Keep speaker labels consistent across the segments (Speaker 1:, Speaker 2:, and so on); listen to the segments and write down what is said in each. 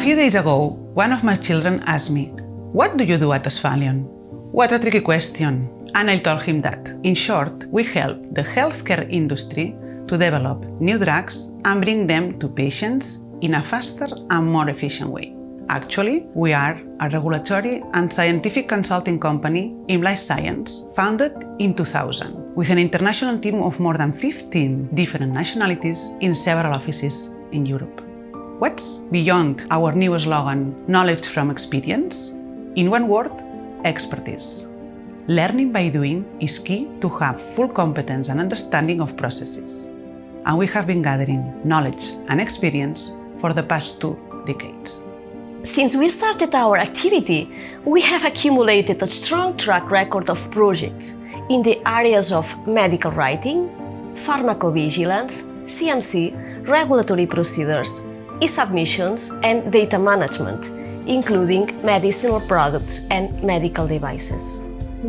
Speaker 1: few days ago, one of my children asked me, "What do you do at Asphalion?" What a tricky question, and I told him that, in short, we help the healthcare industry to develop new drugs and bring them to patients in a faster and more efficient way. Actually, we are a regulatory and scientific consulting company in life science founded in 2000, with an international team of more than 15 different nationalities in several offices in Europe. What's beyond our new slogan, knowledge from experience? In one word, expertise. Learning by doing is key to have full competence and understanding of processes. And we have been gathering knowledge and experience for the past 2 decades.
Speaker 2: Since we started our activity, we have accumulated a strong track record of projects in the areas of medical writing, pharmacovigilance, CMC, regulatory procedures, e-submissions and data management, including medicinal products and medical devices.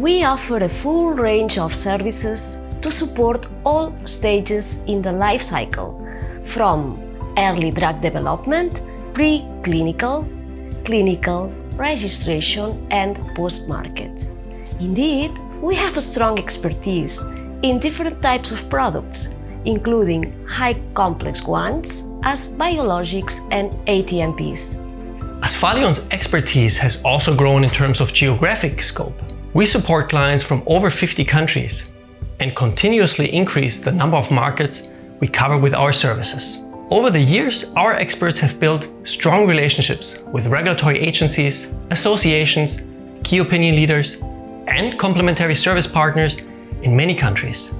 Speaker 2: We offer a full range of services to support all stages in the life cycle, from early drug development, pre-clinical, clinical, registration and post-market. Indeed, we have a strong expertise in different types of products, including high complex ones as biologics and ATMPs.
Speaker 3: Asphalions' expertise has also grown in terms of geographic scope. We support clients from over 50 countries and continuously increase the number of markets we cover with our services. Over the years, our experts have built strong relationships with regulatory agencies, associations, key opinion leaders, and complementary service partners in many countries.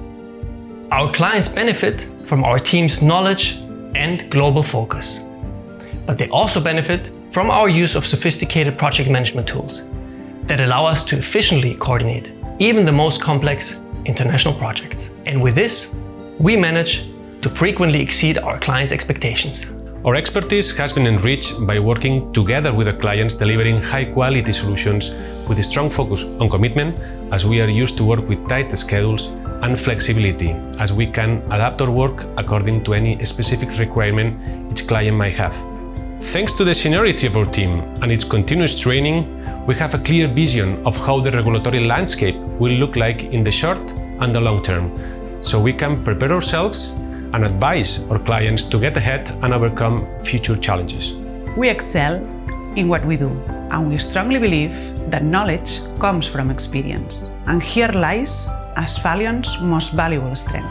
Speaker 3: Our clients benefit from our team's knowledge and global focus. But they also benefit from our use of sophisticated project management tools that allow us to efficiently coordinate even the most complex international projects. And with this, we manage to frequently exceed our clients' expectations.
Speaker 4: Our expertise has been enriched by working together with the clients, delivering high-quality solutions with a strong focus on commitment, as we are used to work with tight schedules, and flexibility, as we can adapt our work according to any specific requirement each client might have. Thanks to the seniority of our team and its continuous training, we have a clear vision of how the regulatory landscape will look like in the short and the long term, so we can prepare ourselves and advise our clients to get ahead and overcome future challenges.
Speaker 1: We excel in what we do, and we strongly believe that knowledge comes from experience. And here lies Asphalions' most valuable strength.